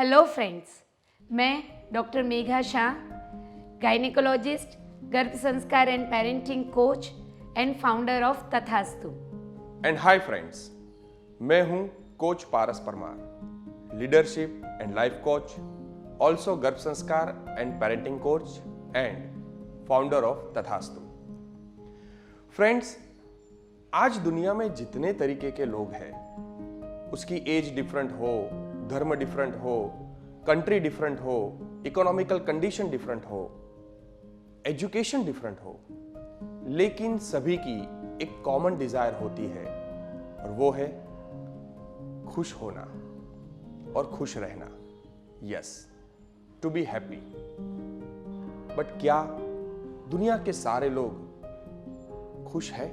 Hello friends, मैं doctor Megha Shah, gynaecologist, गर्भ संस्कार and parenting coach and founder of तथास्तु। एंड हाय फ्रेंड्स, मैं हूं coach Paras Parmar, leadership and life coach, also गर्भ संस्कार and parenting coach and founder of तथास्तु। फ्रेंड्स, आज दुनिया में जितने तरीके के लोग हैं, उसकी एज डिफरेंट हो, धर्म डिफरेंट हो, कंट्री डिफरेंट हो, इकोनॉमिकल कंडीशन डिफरेंट हो, एजुकेशन डिफरेंट हो, लेकिन सभी की एक कॉमन डिजायर होती है और वो है खुश होना और खुश रहना। Yes, to be happy. But क्या दुनिया के सारे लोग खुश हैं?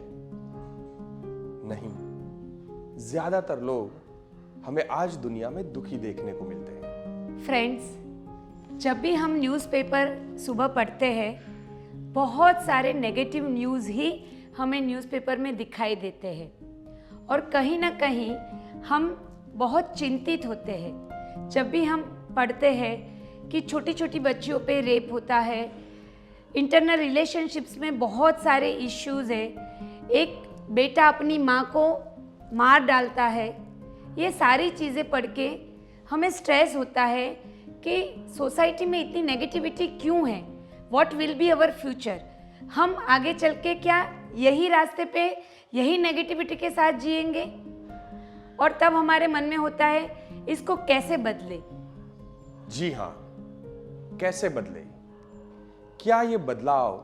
नहीं, ज्यादातर लोग हमें आज दुनिया में दुखी देखने को मिलते हैं। फ्रेंड्स, जब भी हम न्यूज़पेपर सुबह पढ़ते हैं, बहुत सारे नेगेटिव न्यूज़ ही हमें न्यूज़पेपर में दिखाई देते हैं और कहीं ना कहीं हम बहुत चिंतित होते हैं जब भी हम पढ़ते हैं कि छोटी छोटी बच्चियों पे रेप होता है, इंटरनल रिलेशनशिप्स में बहुत सारे इश्यूज़ है, एक बेटा अपनी माँ को मार डालता है। ये सारी चीज़ें पढ़ के हमें स्ट्रेस होता है कि सोसाइटी में इतनी नेगेटिविटी क्यों है, what will be our future. हम आगे चल के क्या यही रास्ते पे यही नेगेटिविटी के साथ जिएंगे? और तब हमारे मन में होता है इसको कैसे बदले। जी हाँ, कैसे बदले? क्या ये बदलाव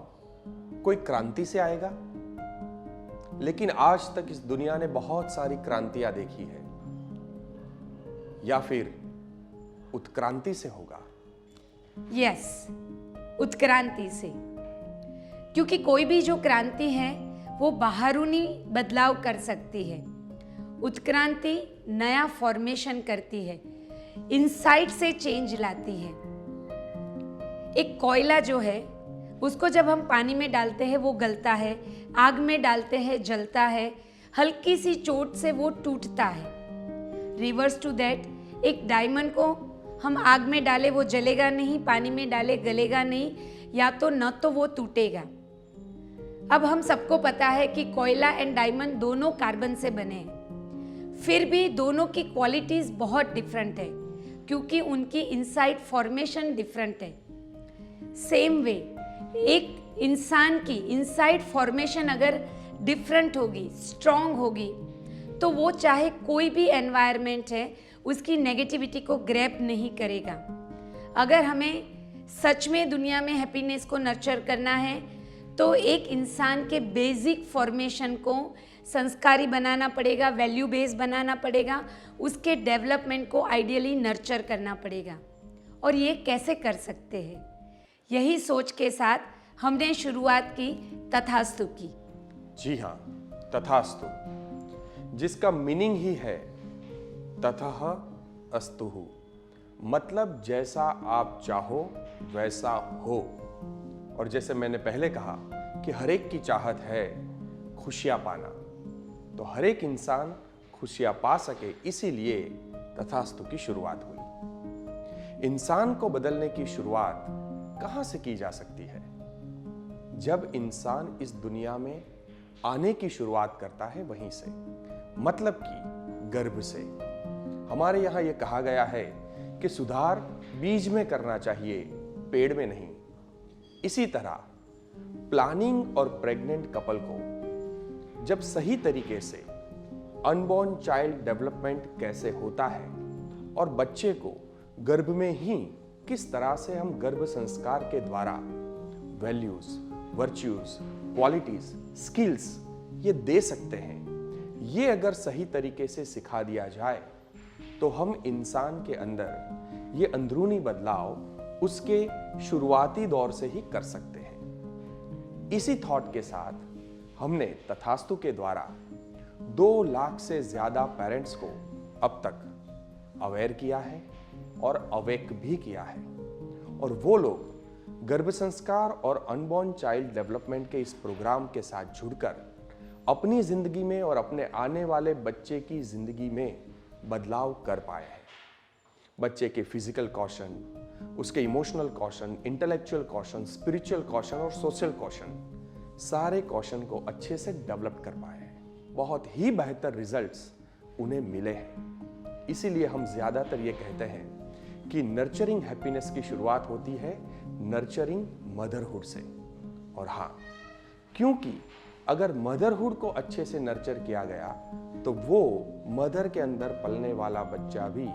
कोई क्रांति से आएगा? लेकिन आज तक इस दुनिया ने बहुत सारी क्रांतियां देखी है, या फिर उत्क्रांति से होगा? यस, उत्क्रांति से। क्योंकि कोई भी जो क्रांति है वो बाहरूनी बदलाव कर सकती है। उत्क्रांति नया फॉर्मेशन करती है, इनसाइड से चेंज लाती है। एक कोयला जो है उसको जब हम पानी में डालते हैं वो गलता है, आग में डालते हैं जलता है, हल्की सी चोट से वो टूटता है। रिवर्स टू दैट, एक डायमंड को हम आग में डाले वो जलेगा नहीं, पानी में डाले गलेगा नहीं, या तो न तो वो टूटेगा। अब हम सबको पता है कि कोयला एंड डायमंड दोनों कार्बन से बने हैं, फिर भी दोनों की क्वालिटीज बहुत डिफरेंट है क्योंकि उनकी इनसाइड फॉर्मेशन डिफरेंट है। सेम वे, एक इंसान की इनसाइड फॉर्मेशन अगर डिफरेंट होगी, स्ट्रॉन्ग होगी, तो वो चाहे कोई भी एनवायरनमेंट है उसकी नेगेटिविटी को ग्रैब नहीं करेगा। अगर हमें सच में दुनिया में हैप्पीनेस को नर्चर करना है तो एक इंसान के बेसिक फॉर्मेशन को संस्कारी बनाना पड़ेगा, वैल्यू बेस बनाना पड़ेगा, उसके डेवलपमेंट को आइडियली नर्चर करना पड़ेगा। और ये कैसे कर सकते हैं? यही सोच के साथ हमने शुरुआत की तथास्तु की। जी हाँ, तथास्तु, जिसका मीनिंग ही है ततः अस्तुहु, मतलब जैसा आप चाहो वैसा हो। और जैसे मैंने पहले कहा कि हर एक की चाहत है खुशियां पाना, तो हर एक इंसान खुशियां पा सके, इसीलिए तथास्तु की शुरुआत हुई। इंसान को बदलने की शुरुआत कहां से की जा सकती है? जब इंसान इस दुनिया में आने की शुरुआत करता है, वहीं से, मतलब कि गर्भ से। हमारे यहां यह कहा गया है कि सुधार बीज में करना चाहिए, पेड़ में नहीं। इसी तरह प्लानिंग और प्रेग्नेंट कपल को जब सही तरीके से अनबॉर्न चाइल्ड डेवलपमेंट कैसे होता है और बच्चे को गर्भ में ही किस तरह से हम गर्भ संस्कार के द्वारा वैल्यूज, वर्च्यूज, क्वालिटीज, स्किल्स ये दे सकते हैं, ये अगर सही तरीके से सिखा दिया जाए तो हम इंसान के अंदर ये अंदरूनी बदलाव उसके शुरुआती दौर से ही कर सकते हैं। इसी थॉट के साथ हमने तथास्तु के द्वारा 2 लाख से ज्यादा पेरेंट्स को अब तक अवेयर किया है और अवेक भी किया है। और वो लोग गर्भ संस्कार और अनबॉर्न चाइल्ड डेवलपमेंट के इस प्रोग्राम के साथ जुड़कर अपनी जिंदगी में और अपने आने वाले बच्चे की जिंदगी में बदलाव कर पाए हैं। बच्चे के फिजिकल कौशल, उसके इमोशनल कौशल, इंटेलेक्चुअल कौशल, स्पिरिचुअल कौशल और सोशल कौशल, सारे कौशल को अच्छे से डेवलप कर पाए हैं। बहुत ही बेहतर रिजल्ट्स उन्हें मिले हैं। इसीलिए हम ज़्यादातर ये कहते हैं कि नर्चरिंग हैप्पीनेस की शुरुआत होती है नर्चरिंग मदरहुड से। और हाँ, क्योंकि अगर मदरहुड को अच्छे से नर्चर किया गया तो वो मदर के अंदर पलने वाला बच्चा भी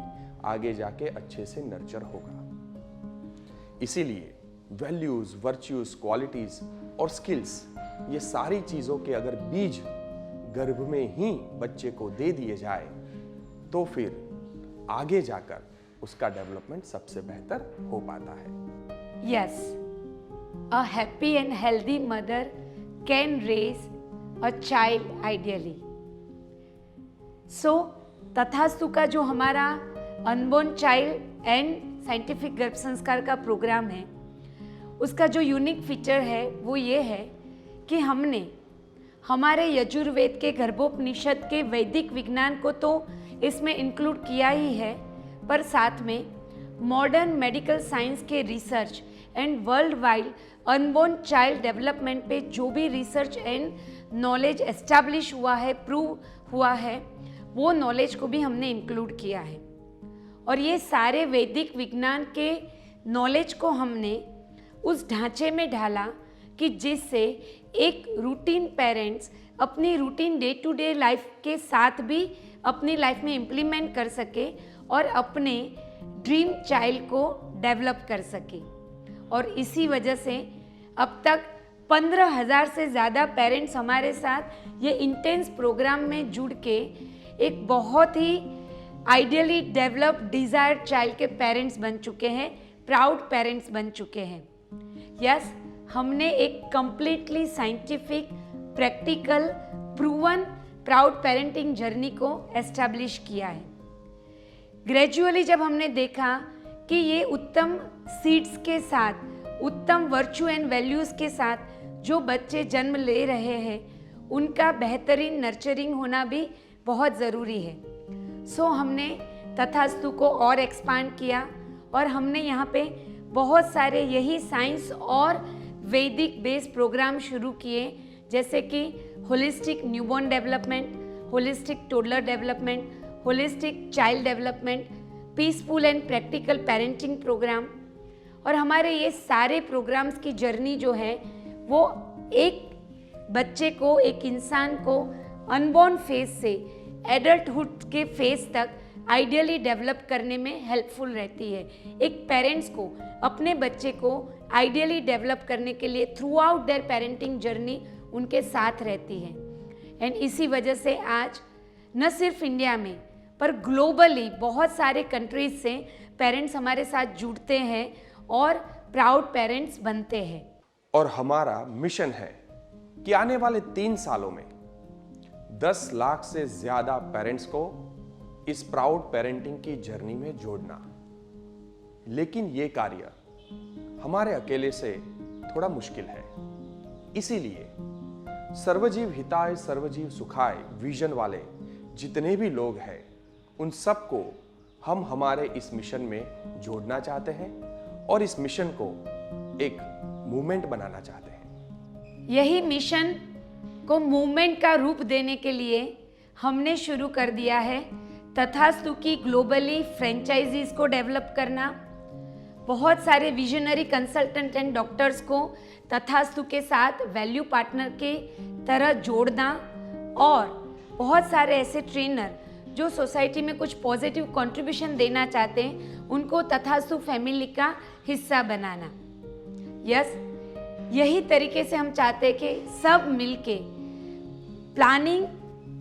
आगे जाके अच्छे से नर्चर होगा। इसीलिए वैल्यूज, वर्च्यूज, क्वालिटीज और स्किल्स, ये सारी चीजों के अगर बीज गर्भ में ही बच्चे को दे दिए जाए तो फिर आगे जाकर उसका डेवलपमेंट सबसे बेहतर हो पाता है। Yes, a happy and healthy mother can raise a child ideally. So, तथास्तु का जो हमारा अनबोर्न चाइल्ड एंड साइंटिफिक गर्भ संस्कार का प्रोग्राम है, उसका जो यूनिक फीचर है वो ये है कि हमने हमारे यजुर्वेद के गर्भोपनिषद के वैदिक विज्ञान को तो इसमें इंक्लूड किया ही है, पर साथ में मॉडर्न मेडिकल साइंस के research and world wide unborn child development पे जो भी रिसर्च एंड नॉलेज एस्टैब्लिश हुआ है, प्रूव हुआ है, वो नॉलेज को भी हमने इंक्लूड किया है। और ये सारे वैदिक विज्ञान के नॉलेज को हमने उस ढांचे में ढाला कि जिससे एक रूटीन पेरेंट्स अपनी routine day to day life के साथ भी अपनी लाइफ में इम्प्लीमेंट कर सके और अपने ड्रीम चाइल्ड को डेवलप कर सके। और इसी वजह से अब तक 15,000 से ज़्यादा पेरेंट्स हमारे साथ ये इंटेंस प्रोग्राम में जुड़ के एक बहुत ही आइडियली डेवलप्ड डिज़ायर्ड चाइल्ड के पेरेंट्स बन चुके हैं, प्राउड पेरेंट्स बन चुके हैं। यस, हमने एक completely scientific, practical, proven proud parenting journey को एस्टैब्लिश किया है। ग्रेजुअली जब हमने देखा कि ये उत्तम सीड्स के साथ, उत्तम वर्च्यू एंड वैल्यूज़ के साथ जो बच्चे जन्म ले रहे हैं, उनका बेहतरीन नर्चरिंग होना भी बहुत ज़रूरी है। सो हमने तथास्तु को और एक्सपांड किया और हमने यहाँ पे बहुत सारे यही साइंस और वैदिक बेस्ड प्रोग्राम शुरू किए, जैसे कि holistic newborn development, holistic toddler development, holistic child development, peaceful and practical parenting programme. और हमारे ये सारे प्रोग्राम्स की जर्नी जो है वो एक बच्चे को, एक इंसान को अनबॉर्न फेज से एडल्टहुड के फेज तक आइडियली डेवलप करने में हेल्पफुल रहती है। एक पेरेंट्स को अपने बच्चे को आइडियली डेवलप करने के लिए throughout their parenting journey उनके साथ रहती है। एंड इसी वजह से आज न सिर्फ इंडिया में पर ग्लोबली बहुत सारे कंट्रीज से पेरेंट्स हमारे साथ जुड़ते हैं और प्राउड पेरेंट्स बनते हैं। और हमारा मिशन है कि आने वाले 3 सालों में 10 लाख से ज्यादा पेरेंट्स को इस प्राउड पेरेंटिंग की जर्नी में जोड़ना। लेकिन ये कार्य हमारे अकेले से थोड़ा मुश्किल है। इसीलिए सर्वजीव हिताय सर्वजीव सुखाय विजन वाले जितने भी लोग हैं, उन सबको हम हमारे इस मिशन में जोड़ना चाहते हैं और इस मिशन को एक मूवमेंट बनाना चाहते हैं। यही मिशन को मूवमेंट का रूप देने के लिए हमने शुरू कर दिया है तथास्तु की ग्लोबली फ्रेंचाइजीज को डेवलप करना, बहुत सारे विजनरी कंसल्टेंट एंड डॉक्टर्स को तथास्तु के साथ वैल्यू पार्टनर के तरह जोड़ना और बहुत सारे ऐसे ट्रेनर जो सोसाइटी में कुछ पॉजिटिव कंट्रीब्यूशन देना चाहते हैं, उनको तथास्तु फैमिली का हिस्सा बनाना। यस, यही तरीके से हम चाहते हैं कि सब मिलके प्लानिंग,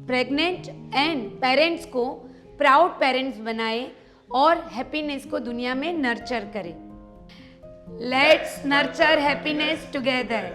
प्रेग्नेंट एंड पेरेंट्स को प्राउड पेरेंट्स बनाए और हैप्पीनेस को दुनिया में नर्चर करें। Let's nurture happiness together.